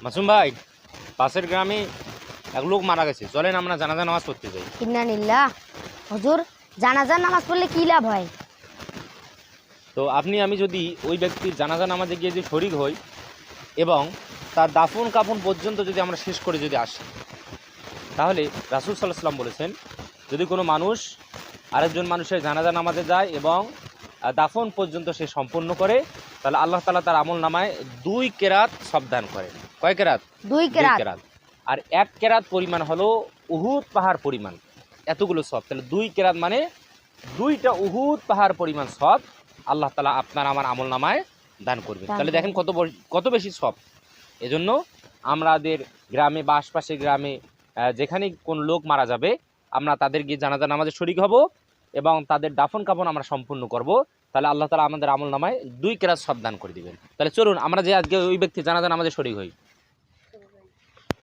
মাসুম ভাই, পাশের গ্রামে এক লোক মারা গেছে, চলেন আমরা জানাজা নামাজ পড়তে যাই। ইন্নালিল্লাহ। হুজুর, জানাজার নামাজ পড়লে কি লাভ হয়? তো আপনি আমি যদি ওই ব্যক্তির জানাজা নামাজে গিয়ে যদি শরিক হই এবং তার দাফন কাফন পর্যন্ত যদি আমরা শেষ করে যদি আসি, তাহলে রাসূল সাল্লাল্লাহু আলাইহি ওয়াসাল্লাম বলেছেন, যদি কোনো মানুষ আরেকজন মানুষের জানাজা নামাজে যায় এবং দাফন পর্যন্ত সে সম্পন্ন করে, তাহলে আল্লাহ তাআলা তার আমল নামায় 2 কেরাত সবদান করেন। কয় কেরাত? 2 2 কেরাত। কেরাত। আর 1 কেরাত পরিমাণ হলো উহুদ পাহাড় পরিমাণ, এতগুলো সব। তাহলে 2 কেরাত মানে 2টা উহুদ পাহাড় পরিমাণ সব আল্লাহ তাআলা আপনার আমার আমল নামায় দান করবেন। তাহলে দেখেন কত বেশি সব। এজন্য আমাদের গ্রামে বা আশপাশের গ্রামে যেখানে কোন লোক মারা যাবে, আমরা তাদের গিয়ে জানাজা নামাজে শরিক হব এবং তাদের দাফন কাফন আমরা সম্পূর্ণ করব। তাহলে আল্লাহ তাআলা আমাদের আমল নামায় 2 কেরাত সব দান করে দিবেন। তাহলে চলুন আমরা যে আজকে ওই ব্যক্তি জানাজা নামাজে শরিক হই।